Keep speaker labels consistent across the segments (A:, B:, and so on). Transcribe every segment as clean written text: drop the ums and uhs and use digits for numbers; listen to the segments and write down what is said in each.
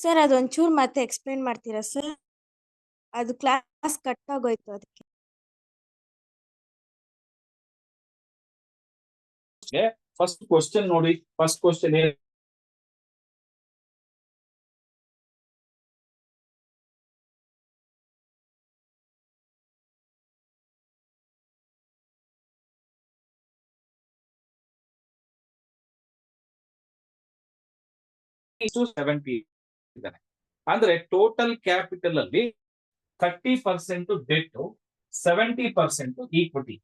A: Sir ಅದೊಂಚೂರು ಮತ್ತೆ explain ಮಾಡ್ತೀರಾ sir? ಅದು ಕ್ಲಾಸ್ ಕಟ್ ಆಗೋಯ್ತು ಅದಕ್ಕೆ.
B: ಫಸ್ಟ್ ಕ್ವಶನ್ ನೋಡಿ. ಫಸ್ಟ್ ಕ್ವಶನ್ ಇದ್ದಾನೆ. ಅಂದ್ರೆ ಟೋಟಲ್ ಕ್ಯಾಪಿಟಲ್ ಅಲ್ಲಿ 30% ಡೆಟ್, 70% ಈಕ್ವಿಟಿ.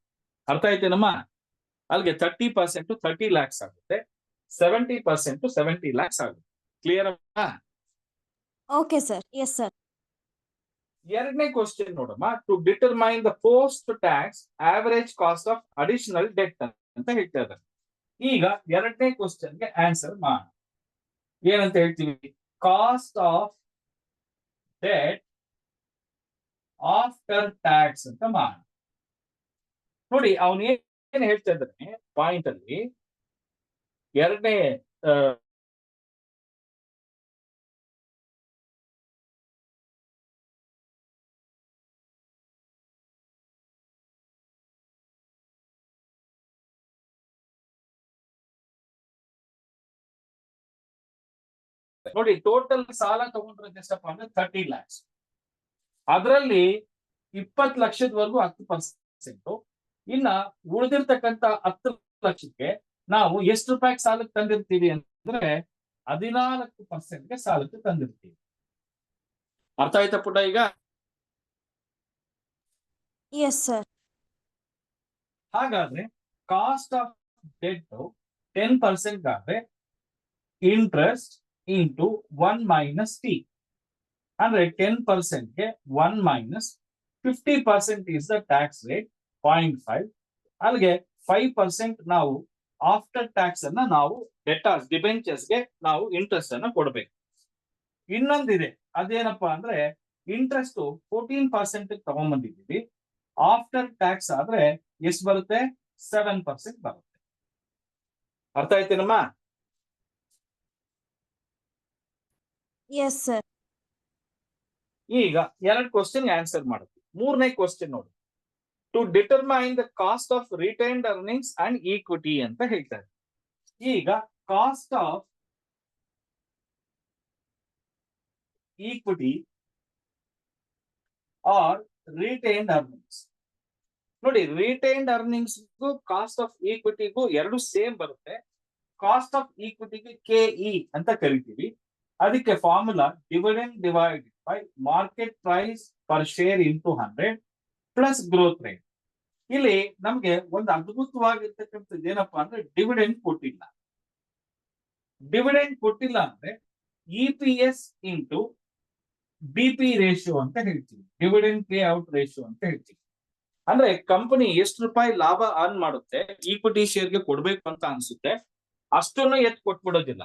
B: ಅರ್ಥ ಆಯ್ತೇನಮ್ಮ? ಅಲ್ಲಿಗೆ 30% 30 lakhs ಆಗುತ್ತೆ, 70% 70 lakhs ಆಗುತ್ತೆ. Clear?
A: Okay sir. Yes sir.
B: ಎರಡನೇ ಕ್ವಶನ್ ನೋಡಮ್ಮ. To determine the post tax average cost of additional debt ಅಂತ ಹೇಳ್ತಾ ಇದ್ದಾರೆ. ಈಗ ಎರಡನೇ ಕ್ವಶನ್ಗೆ ಆನ್ಸರ್ ಮಾಡೋಣ. ಏನಂತ ಹೇಳ್ತೀವಿ? Cost of debt after tax ಅಂತ ಮಾಡೋಣ. ನೋಡಿ ಅವನು ಏನ್ ಹೇಳ್ತಾ ಇದ್ದಾನೆ ಪಾಯಿಂಟ್ ಅಲ್ಲಿ, ಎರಡನೇ ನೋಡಿ ಟೋಟಲ್ ಸಾಲ ತಗೊಂಡ್ರೆ ಎಷ್ಟಪ್ಪ ಅಂದ್ರೆ 30 lakhs. ಅದರಲ್ಲಿ 20 ಲಕ್ಷದವರೆಗೂ 10%. ಇನ್ನ ಉಳಿದಿರ್ತಕ್ಕಂತ 10 ಲಕ್ಷಕ್ಕೆ ನಾವು ಎಷ್ಟು ರೂಪಾಯಿ ಸಾಲಕ್ಕೆ ತಂದಿರ್ತೀವಿ ಅಂದ್ರೆ 14% ಸಾಲಕ್ಕೆ ತಂದಿರ್ತೀವಿ. ಅರ್ಥ ಆಯ್ತಾ ಪುಟ್ಟ ಈಗ?
A: Yes sir.
B: ಹಾಗಾದ್ರೆ ಕಾಸ್ಟ್ ಆಫ್ ಡೆಟ್ 10% ಆದ್ರೆ ಇಂಟ್ರೆಸ್ಟ್ ಇಂಟು 1 ಮೈನಸ್ ಟಿ ಅಂದ್ರೆ 10% ಗೆ 1 minus 50% is the tax rate 0.5. ಅಲ್ಲಿಗೆ 5% ನಾವು ಆಫ್ಟರ್ ಟ್ಯಾಕ್ಸ್ ಅನ್ನ ನಾವು ಡೆಟಾರ್ಸ್ ಡಿಬೆಂಚರ್ಸ್ ಗೆ ನಾವು ಇಂಟ್ರೆಸ್ಟ್ ಅನ್ನ ಕೊಡಬೇಕು. ಇನ್ನೊಂದಿದೆ, ಅದೇನಪ್ಪಾ ಅಂದ್ರೆ ಇಂಟ್ರೆಸ್ಟ್ 14% ತಗೊಂಡ್ಬಂದಿದ್ದೀವಿ. ಆಫ್ಟರ್ ಟ್ಯಾಕ್ಸ್ ಆದ್ರೆ ಎಷ್ಟು ಬರುತ್ತೆ? 7% ಬರುತ್ತೆ. ಅರ್ಥ ಆಯ್ತೇನಮ್ಮ?
A: Yes sir.
B: ಈಗ ಎರಡು ಕ್ವಶನ್ ಆನ್ಸರ್ ಮಾಡುತ್ತೆ. ಮೂರನೇ ಕ್ವಶನ್ ನೋಡಿ. To determine the cost of retained earnings and equity ಅಂತ ಹೇಳ್ತಾರೆ. ಈಗ cost of equity or retained earnings. ನೋಡಿ ರಿಟೈನ್ಡ್ ಅರ್ನಿಂಗ್ಸ್ ಕಾಸ್ಟ್ ಆಫ್ ಈಕ್ವಿಟಿಗೂ ಎರಡು ಸೇಮ್ ಬರುತ್ತೆ. ಕಾಸ್ಟ್ ಆಫ್ ಈಕ್ವಿಟಿಗೆ KE ಅಂತ ಕರಿತೀವಿ. ಅದಕ್ಕೆ formula dividend divided by market price per share into 100 plus growth rate. ಇಲ್ಲಿ ನಮ್ಗೆ ಒಂದು ಅದ್ಭುತವಾಗಿರ್ತಕ್ಕಂಥದ್ದು ಏನಪ್ಪಾ ಅಂದ್ರೆ ಡಿವಿಡೆಂಡ್ ಕೊಟ್ಟಿಲ್ಲ. ಡಿವಿಡೆಂಡ್ ಕೊಟ್ಟಿಲ್ಲ ಅಂದ್ರೆ EPS ಇಂಟು BP ರೇಷಿಯೋ ಅಂತ ಹೇಳ್ತೀವಿ. ಡಿವಿಡೆಂಡ್ ಪೇ ಔಟ್ ರೇಷಿಯೋ ಅಂತ ಹೇಳ್ತೀವಿ. ಅಂದ್ರೆ ಕಂಪನಿ ಎಷ್ಟು ರೂಪಾಯಿ ಲಾಭ ಅರ್ನ್ ಮಾಡುತ್ತೆ, ಈಕ್ವಿಟಿ ಶೇರ್ಗೆ ಕೊಡ್ಬೇಕು ಅಂತ ಅನ್ಸುತ್ತೆ, ಅಷ್ಟನ್ನು ಎತ್ತು ಕೊಟ್ಬಿಡೋದಿಲ್ಲ.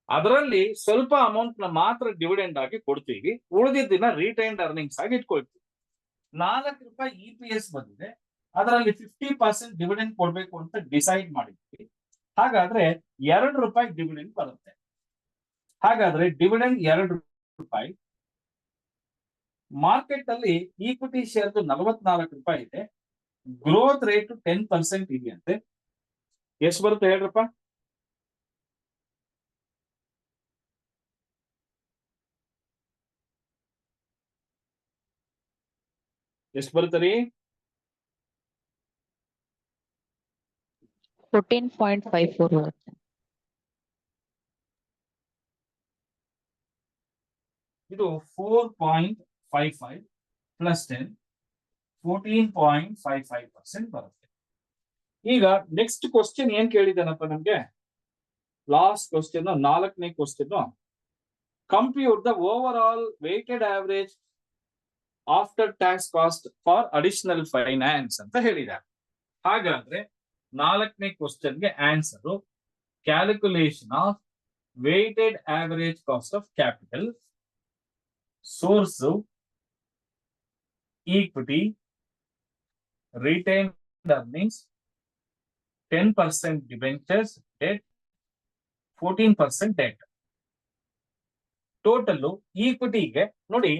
B: ಅದರಲ್ಲಿ ಸ್ವಲ್ಪ ಅಮೌಂಟ್ ನ ಮಾತ್ರ ಡಿವಿಡೆಂಡ್ ಆಗಿ ಕೊಡ್ತೀವಿ, ಉಳಿದಿದ್ದನ್ನ ರಿಟೈನ್ಡ್ ಅರ್ನಿಂಗ್ಸ್ ಆಗಿ ಇಟ್ಕೊಳ್ತೀವಿ. 4 ರೂಪಾಯಿ EPS ಬಂದಿದೆ, ಅದರಲ್ಲಿ 50% ಡಿವಿಡೆಂಡ್ ಕೊಡ್ಬೇಕು ಅಂತ ಡಿಸೈಡ್ ಮಾಡಿದ್ವಿ. ಹಾಗಾದ್ರೆ 2 ರೂಪಾಯಿ ಡಿವಿಡೆಂಡ್ ಬರುತ್ತೆ. ಹಾಗಾದ್ರೆ ಡಿವಿಡೆಂಡ್ 2 ರೂಪಾಯಿ. ಮಾರ್ಕೆಟ್ ಅಲ್ಲಿ ಈಕ್ವಿಟಿ ಶೇರ್ದು 44 ರೂಪಾಯಿ ಇದೆ. ಗ್ರೋತ್ ರೇಟ್ 10% ಇದೆಯಂತೆ. ಎಷ್ಟು ಬರುತ್ತೆ ಹೇಳ್ರಪ್ಪ? ಎಷ್ಟು ಬರುತ್ತೆ ರೀ?
C: 14.54 ಬರುತ್ತೆ.
B: ಇದು 4.55 ಪ್ಲಸ್ 10 14.55% ಬರುತ್ತೆ. ಈಗ ನೆಕ್ಸ್ಟ್ ಕ್ವಶನ್ ಏನ್ ಕೇಳಿದಾನಪ್ಪ ನಮ್ಗೆ? ಲಾಸ್ಟ್ ಕ್ವಶನ್, 4ನೇ question. Compute the overall weighted average after tax cost for additional finance ಅಂತ ಹೇಳಿದ್ದಾರೆ. ಹಾಗಾದ್ರೆ 4ನೇ ಕ್ವಶನ್ಗೆ answer calculation of weighted average cost of capital, source equity, retained earnings, 10% debentures, debt, 14% debt. Total ಈಕ್ವಿಟಿಗೆ ನೋಡಿ,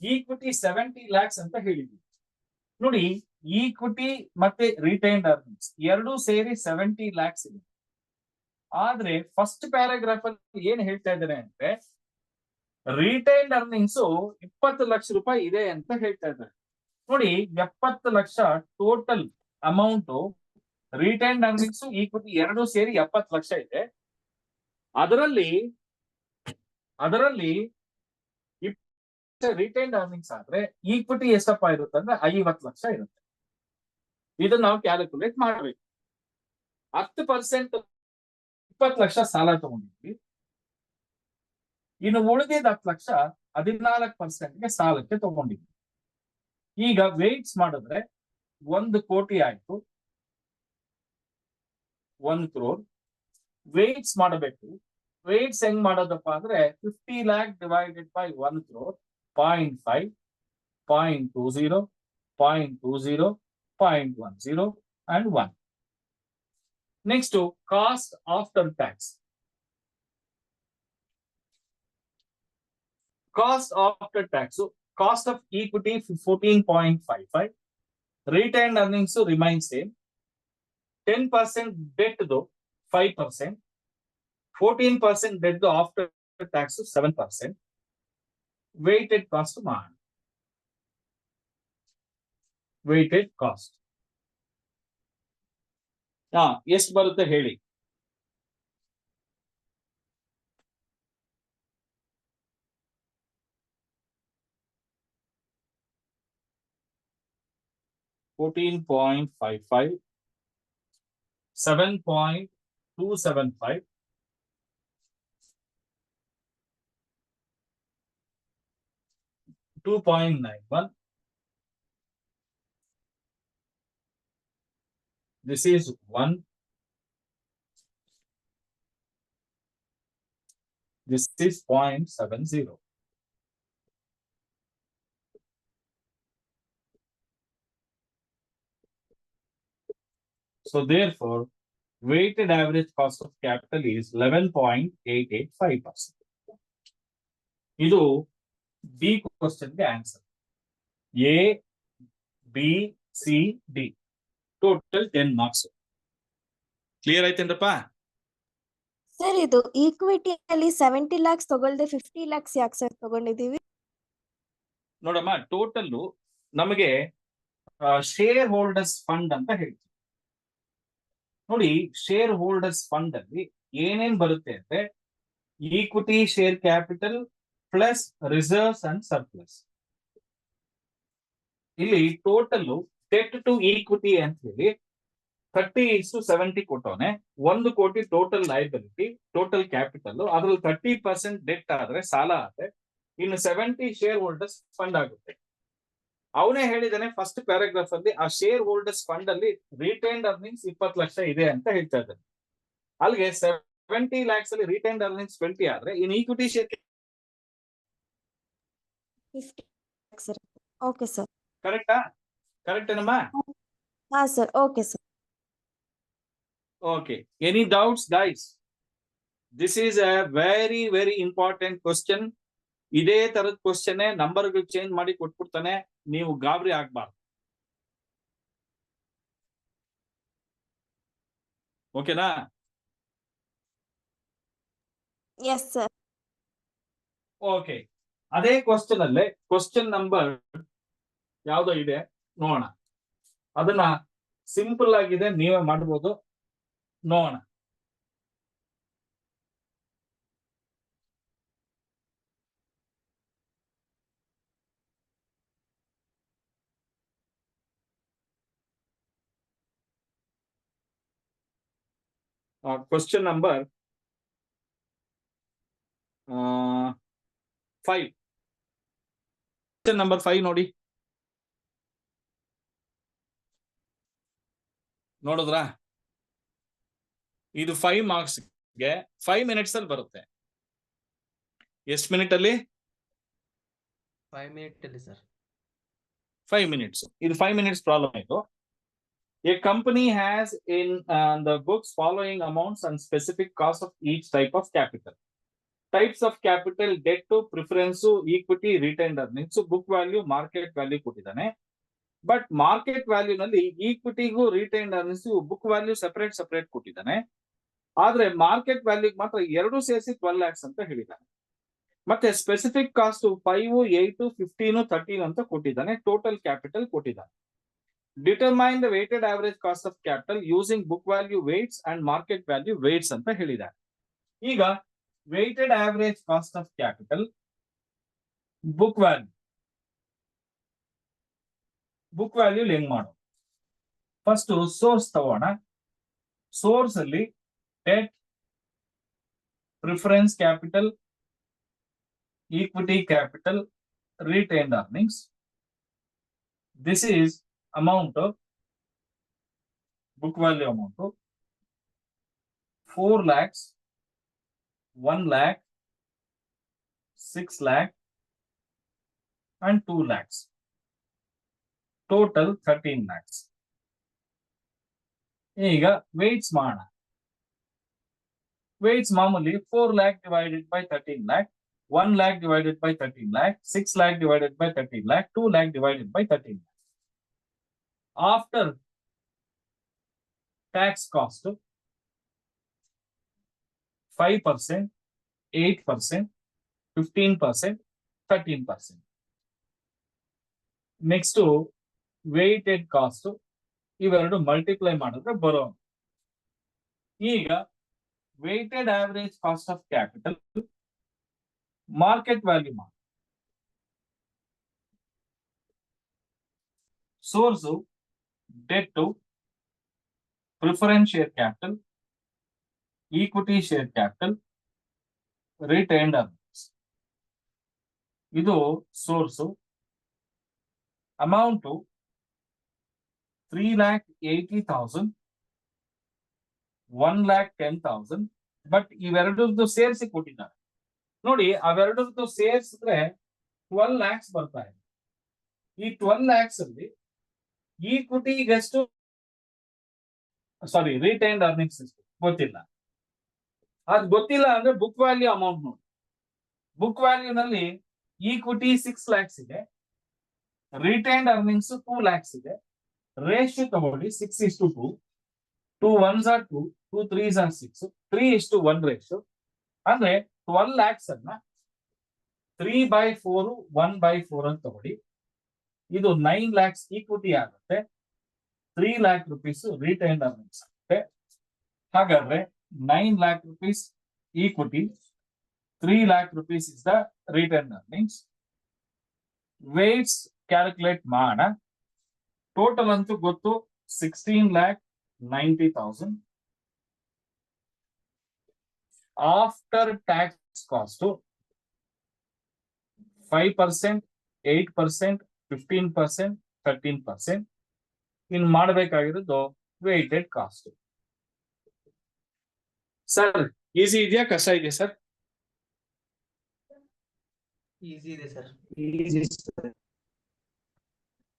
B: equity 70 lakhs ಅಂತ ಹೇಳಿದ್ವಿ. ನೋಡಿ, ಈಕ್ವಿಟಿ ಮತ್ತೆ ರಿಟೈನ್ಡ್ ಅರ್ನಿಂಗ್ಸ್ ಎರಡೂ ಸೇರಿ 70 lakhs ಇದೆ. ಆದ್ರೆ ಫಸ್ಟ್ ಪ್ಯಾರಾಗ್ರಾಫ್ ಅಲ್ಲಿ ಏನ್ ಹೇಳ್ತಾ ಇದ್ದಾರೆ ಅಂದ್ರೆ, ರಿಟೈನ್ಡ್ ಅರ್ನಿಂಗ್ಸ್ 20 ಲಕ್ಷ ರೂಪಾಯಿ ಇದೆ ಅಂತ ಹೇಳ್ತಾ ಇದ್ದಾರೆ. ನೋಡಿ, 70 lakh total amount, retained earnings equity ಎರಡೂ ಸೇರಿ 70 ಲಕ್ಷ ಇದೆ. ಅದರಲ್ಲಿ ರಿಟೈನ್ಡ್ ಅರ್ನಿಂಗ್ಸ್ ಆದ್ರೆ ಈಕ್ವಿಟಿ ಎಷ್ಟಪ್ಪ ಇರುತ್ತೆ ಅಂದ್ರೆ 50 ಲಕ್ಷ ಇರುತ್ತೆ. ಇದನ್ನ ನಾವು ಕ್ಯಾಲ್ಕುಲೇಟ್ ಮಾಡ್ಬೇಕು. 10% 20 ಲಕ್ಷ ಸಾಲ ತಗೊಂಡಿದ್ವಿ. ಇನ್ನು ಉಳಿದಿದ್ದ 10 ಲಕ್ಷ 14% ಸಾಲಕ್ಕೆ ತಗೊಂಡಿದ್ವಿ. ಈಗ ವೇಟ್ಸ್ ಮಾಡಿದ್ರೆ 1 ಕೋಟಿ ಆಯ್ತು, 1 crore. ವೇಟ್ಸ್ ಮಾಡಬೇಕು. ವೇಟ್ಸ್ ಹೆಂಗ್ ಮಾಡೋದಪ್ಪ ಅಂದ್ರೆ 50 lakh divided by 1 crore, 0.5, 0.20, 0.20, 0.10 and 1. Next, cost after tax. Cost after tax. So, cost of equity 14.55. Retained earnings remain same. 10% debt though 5%. 14% debt though after tax 7%. Weighted cost man. Weighted cost. ಎಷ್ಟು ಬರುತ್ತೆ ಹೇಳಿ? $14.55, 7.275, 2.91. This is 1. This is 0.70. So therefore, weighted average cost of capital is 11.885%. ಇದು D ಕ್ವಶನ್ಗೆ answer. A, B, C, D total 10 marks. Clear ಆಯ್ತೇನ್ರಪ್ಪ?
A: Sir, ಇದು ಈಕ್ವಿಟಿಯಲ್ಲಿ 70 lakhs ತಗೊಳ್ದೆ 50 lakhs ಯಾಕೆ ಸರ್ ತಗೊಂಡಿದೀವಿ?
B: ನೋಡಮ್ಮ, ಟೋಟಲ್ ನಮಗೆ ಶೇರ್ ಹೋಲ್ಡರ್ಸ್ ಫಂಡ್ ಅಂತ ಹೇಳ್ತೀವಿ. ನೋಡಿ, ಶೇರ್ ಹೋಲ್ಡರ್ಸ್ ಫಂಡ್ ಅಲ್ಲಿ ಏನೇನ್ ಬರುತ್ತೆ ಅಂದ್ರೆ, equity share capital plus reserves and surplus. ಇಲ್ಲಿ ಟೋಟಲ್ ಡೆಟ್ ಟು ಈಕ್ವಿಟಿ ಅಂತ ಹೇಳಿ 30:70 ಕೊಟ್ಟವನೆ. 1 ಕೋಟಿ ಟೋಟಲ್ ಲಯಬಿಲಿಟಿ, ಟೋಟಲ್ ಕ್ಯಾಪಿಟಲ್. ಅದ್ರಲ್ಲಿ 30% ಡೆಟ್ ಆದ್ರೆ, ಸಾಲ ಆದ್ರೆ, ಇನ್ನು 70 ಶೇರ್ ಹೋಲ್ಡರ್ಸ್ ಫಂಡ್ ಆಗುತ್ತೆ. ಅವನೇ ಹೇಳಿದಾನೆ ಫಸ್ಟ್ ಪ್ಯಾರಾಗ್ರಾಫ್ ಅಲ್ಲಿ, ಆ ಶೇರ್ ಹೋಲ್ಡರ್ಸ್ ಫಂಡ್ ಅಲ್ಲಿ ರಿಟೈನ್ಡ್ ಅರ್ನಿಂಗ್ಸ್ 20 ಲಕ್ಷ ಇದೆ ಅಂತ ಹೇಳ್ತಾ ಇದ್ದಾನೆ. ಅಲ್ಲಿಗೆ 70 lakhs ಅಲ್ಲಿ ರಿಟೈನ್ಡ್ ಅರ್ನಿಂಗ್ಸ್ 20 ಆದ್ರೆ, ಇನ್ equity share
A: 50 lakhs sir. Okay sir.
B: ಕರೆಕ್ಟಾ? ಕರೆಕ್ಟ್ ಏನಮ್ಮ?
A: ಹಾ sir, okay sir.
B: Okay. Any doubts, guys? This is a very, very important question. ಇದೇ ತರದ ಕ್ವಶನ್ ನಂಬರ್ ಚೇಂಜ್ ಮಾಡಿ ಕೊಟ್ಬಿಡ್ತಾನೆ, ನೀವು ಗಾಬರಿ ಆಗ್ಬಾರ್ದು. ಓಕೆನಾ?
A: Yes sir.
B: ಓಕೆ. ಅದೇ ಕ್ವಶನ್ ಅಲ್ಲೇ ಕ್ವಶನ್ ನಂಬರ್ ಯಾವ್ದೋ ಇದೆ ನೋಡೋಣ. ಅದನ್ನ ಸಿಂಪಲ್ ಆಗಿದೆ, ನೀವೇ ಮಾಡ್ಬೋದು. ನೋಡೋಣ. Question number 5. ಕ್ವಶನ್ ನಂಬರ್ 5 ನೋಡಿ. ನೋಡಿದ್ರಾ? ಇದು 5 marksಗೆ 5 minutes ಅಲ್ಲಿ ಬರುತ್ತೆ. ಎಷ್ಟು ಮಿನಿಟ್ ಅಲ್ಲಿ?
D: 5 minutes ಅಲ್ಲಿ ಸರ್.
B: 5 minutes. ಇದು 5 minutes ಪ್ರಾಬ್ಲಮ್ ಇದು. A company has in the books following amounts and specific cost of each type of capital. Types of capital, debt, preference, equity, retained earnings, book value, market value ಕೊಟ್ಟಿದ್ದಾನೆ. But market value ನಲ್ಲಿ ಈಕ್ವಿಟಿಗೂ retained earnings book value separate ಕೊಟ್ಟಿದ್ದಾನೆ. ಆದ್ರೆ market ವ್ಯಾಲ್ಯೂಗೆ ಮಾತ್ರ ಎರಡು ಸೇರಿಸಿ 12 lakhs ಅಂತ ಹೇಳಿದ್ದಾನೆ. ಮತ್ತೆ ಸ್ಪೆಸಿಫಿಕ್ ಕಾಸ್ಟ್ 5, 8, 15, 13 ಅಂತ ಕೊಟ್ಟಿದ್ದಾನೆ. ಟೋಟಲ್ ಕ್ಯಾಪಿಟಲ್ ಕೊಟ್ಟಿದ್ದಾನೆ. Determine the weighted average cost of capital using book value weights and market value weights ಅಂತ ಹೇಳಿದ್ದಾರೆ. ಈಗ weighted average cost of capital, book value ಹೆಂಗ್ ಮಾಡೋದು? ಫಸ್ಟ್ ಸೋರ್ಸ್ ತಗೋಣ. ಸೋರ್ಸ್ ಅಲ್ಲಿ debt, preference capital, equity capital, retained earnings. This is amount, book value amount 4 lakhs, 1 lakh, 6 lakh and 2 lakhs. Total 13 lakhs. ಈಗ weights ಮಾಡೋಣ. Weights ಮಾಮೂಲಿ 4 lakh divided by 13 lakh, 1 lakh divided by 13 lakh, 6 lakh divided by 13 lakh, 2 lakh divided by 13 lakh. After tax cost 5%, 8%, 15%, 13%. Next weighted cost ಇವೆರಡು multiply ಮಾಡಿದ್ರೆ ಬರೋ. ಈಗ weighted average cost of capital market value ಮಾಡಿ. Source debt, preference share capital, equity share capital, retained earnings. ಇದು source. Amount 3,80,000, 1,10,000. But ಇವೆರಡರದ್ದು ಸೇರಿಸಿ ಕೊಟ್ಟಿದ್ದಾರೆ ನೋಡಿ. ಅವೆರಡರದ್ದು ಸೇರಿಸಿದ್ರೆ 12 lakhs ಬರ್ತಾ ಇದೆ. ಈ 12 lakhs ಅಲ್ಲಿ ಈಕ್ವಿಟಿಗೆ ಎಷ್ಟು, ಸಾರಿ ರಿಟೈನ್ಡ್ ಅರ್ನಿಂಗ್ಸ್ ಎಷ್ಟು ಗೊತ್ತಿಲ್ಲ. ಅದು ಗೊತ್ತಿಲ್ಲ ಅಂದ್ರೆ ಬುಕ್ ವ್ಯಾಲ್ಯೂ ಅಮೌಂಟ್ ನೋಡಿ. ಬುಕ್ ವ್ಯಾಲ್ಯೂ ನಲ್ಲಿ ಈಕ್ವಿಟಿ 6 lakhs ಇದೆ, ರಿಟೈನ್ಡ್ ಅರ್ನಿಂಗ್ಸ್ 2 lakhs ಇದೆ. ರೇಷಿಯೋ ತಗೊಳ್ಳಿ 6:2, 2 ones are 2, 2 3s are 6, 3:1 ratio. ಅಂದ್ರೆ 12 lakhs ಅನ್ನ 3/4, 1/4 ಅಂತ ತಗೊಳ್ಳಿ. ಇದು 9 lakhs ಈಕ್ವಿಟಿ ಆಗುತ್ತೆ, 3 lakh rupees ರಿಟೈನ್ಡ್ ಅರ್ನಿಂಗ್ಸ್ ಆಗುತ್ತೆ. ಹಾಗಾದ್ರೆ 9 lakh rupees equity, 3 lakh rupees is the retained earnings. Weights calculate ಮಾಡೋಣ. ಟೋಟಲ್ ಅಂತೂ ಗೊತ್ತು 16,90,000. After tax cost 5%, 8%, 15%, 13%. ಇನ್ನು ಮಾಡಬೇಕಾಗಿರೋದು ವೇಟೆಡ್ ಕಾಸ್ಟ್. ಸರ್ ಈಸಿ ಇದೆಯಾ ಕಷ್ಟ ಇದೆಯಾ ಸರ್?
D: ಈಸಿ ಇದೆ ಸರ್.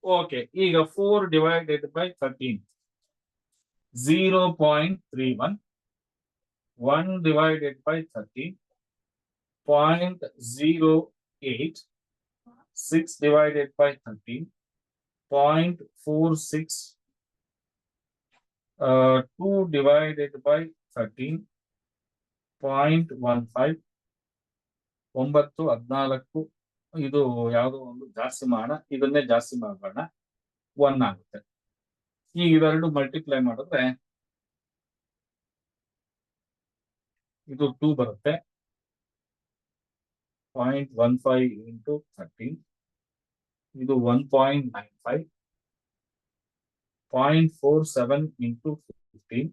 B: ಓಕೆ, ಈಗ 4 divided by 13, 0.31, 1 divided by 13, 0.08, 6 divided by 13, 0.46, 2 divided by 13, 0.15, 9, 14. ಇದು ಯಾವುದೋ ಒಂದು ಜಾಸ್ತಿ ಮಾಡೋಣ, ಇದನ್ನೇ ಜಾಸ್ತಿ ಮಾಡೋಣ, 1 ಆಗುತ್ತೆ. ಈಗ ಇವೆರಡು ಮಲ್ಟಿಪ್ಲೈ ಮಾಡಿದ್ರೆ ಇದು 2 ಬರುತ್ತೆ. 0.15 into 13, ಇದು 1.95, 0.47 into 15,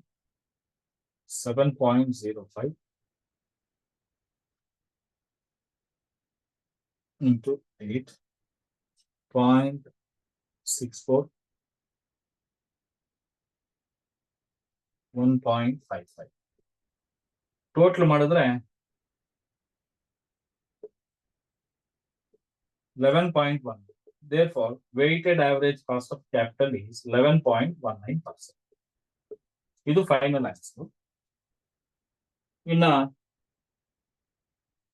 B: 7.05 into 8, 0.64, 1.55. ಟೋಟಲ್ ಮಾಡಿದ್ರೆ 11.1. Therefore, weighted average cost of capital is 11.19%. ಇದು ಫೈನಲ್ ಆನ್ಸರ್. ಇನ್ನ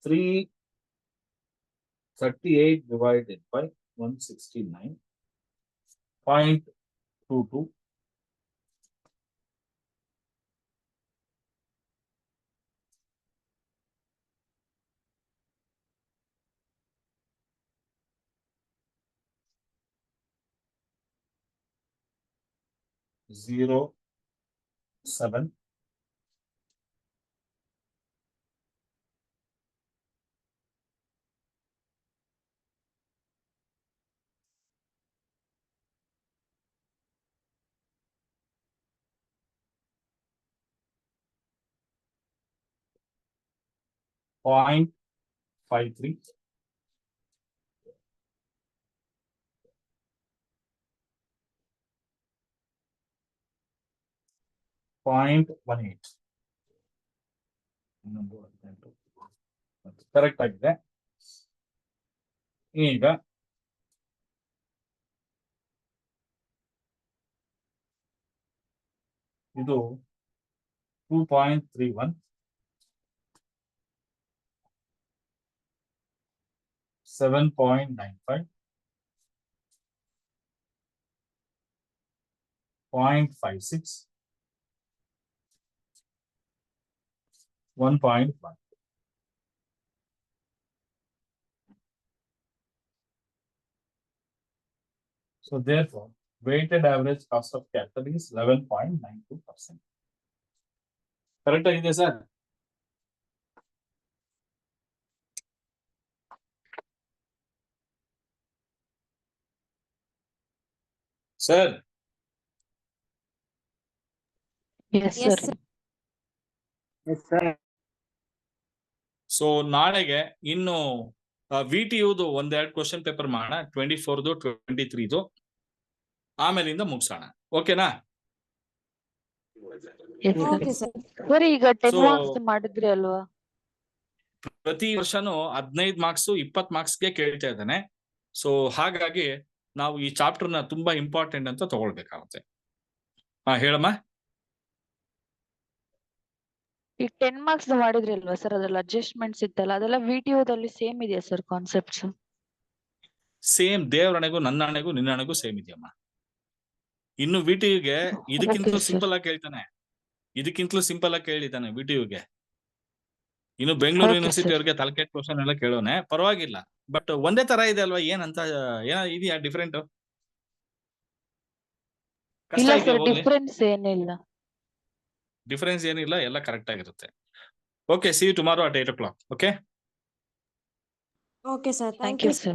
B: 338 divided by 169.22. Zero 7 0.53 0.18. ಕರೆಕ್ಟ್ ಆಗಿದೆ. ಈಗ ಇದು 2.31 7.95 0.56 1.1. So therefore, weighted average cost of capital is 11.92%. Correct ಆಗಿದೆ sir? Sir
C: Yes,
A: Yes,
C: sir.
A: sir.
B: So ನಾಳೆಗೆ ಇನ್ನು VTUದು ಒಂದೆರಡು ಕ್ವಶನ್ ಪೇಪರ್ ಮಾಡೋಣ, 24ದು 23ದು, ಆಮೇಲಿಂದ ಮುಗಿಸೋಣ. ಓಕೆನಾ?
C: Yes, sir.
A: Okay, sir.
C: Sir, ಈಗ 10
B: So-
C: marks ಮಾಡಿದ್ರಿ ಅಲ್ವಾ?
B: ಪ್ರತಿ ವರ್ಷನೂ 15 ಮಾರ್ಕ್ಸ್ 20 ಮಾರ್ಕ್ಸ್ಗೆ ಕೇಳ್ತಾ ಇದ್ದಾನೆ. ಸೊ ಹಾಗಾಗಿ ನಾವು ಈ ಚಾಪ್ಟರ್ನ ತುಂಬಾ ಇಂಪಾರ್ಟೆಂಟ್ ಅಂತ ತಗೊಳ್ಬೇಕಾಗುತ್ತೆ. ಹೇಳಮ್ಮ.
C: ಈಗ 10 marks ಮಾಡಿದ್ರಿ ಅಲ್ವಾ ಸರ್, ಅದ್ರಲ್ಲಿ ಅಡ್ಜಸ್ಟ್ಮೆಂಟ್ಸ್ ಇತ್ತಲ್ಲ, ಅದೆಲ್ಲ ವಿಟಿಒದಲ್ಲಿ ಸೇಮ್ ಇದೆಯಾ ಸರ್ ಕಾನ್ಸೆಪ್ಟ್ಸ್?
B: ಸೇಮ್, ದೇವರಣೆಗೂ ನನ್ನ ಹಣೆಗೂ ನಿನ್ನ ಹಣೆಗೂ ಸೇಮ್ ಇದೆಯಮ್ಮ. ಇನ್ನು ವಿಟಿಯುಗೆ ಇದಕ್ಕಿಂತಲೂ
C: Okay, sir.
B: ಸಿಂಪಲ್ ಆಗಿ ಕೇಳ್ತಾನೆ, ಇದಕ್ಕಿಂತಲೂ ಸಿಂಪಲ್ ಆಗಿ ಕೇಳಿದ್ದಾನೆ ವಿಟಿಯುಗೆ. ಇನ್ನು ಬೆಂಗಳೂರು
C: Okay,
B: ಯೂನಿವರ್ಸಿಟಿ
C: sir.
B: ಅವ್ರಿಗೆ ತಲೆಕೆಟ್ಟ ಕ್ವಶನ್ ಎಲ್ಲ ಕೇಳೋನೆ, ಪರವಾಗಿಲ್ಲ. ಬಟ್ ಒಂದೇ ತರ ಇದೆ ಅಲ್ವಾ, ಏನಂತ ಇದೆಯಾ ಡಿಫ್ರೆಂಟ್? ಕಷ್ಟ
C: ಇಲ್ಲ
B: ಇದೆಯಾ
C: ಸರ್,
B: ಓದ್ಲಿ?
C: ಡಿಫ್ರೆನ್ಸ್ ಏನಿಲ್ಲ.
B: ಡಿಫರೆನ್ಸ್ ಏನಿಲ್ಲ, ಎಲ್ಲ ಕರೆಕ್ಟ್ ಆಗಿರುತ್ತೆ. Okay, see you tomorrow at 8 o'clock. Okay,
A: Okay, sir.
C: Thank
A: Thank
C: you,
A: you,
C: sir.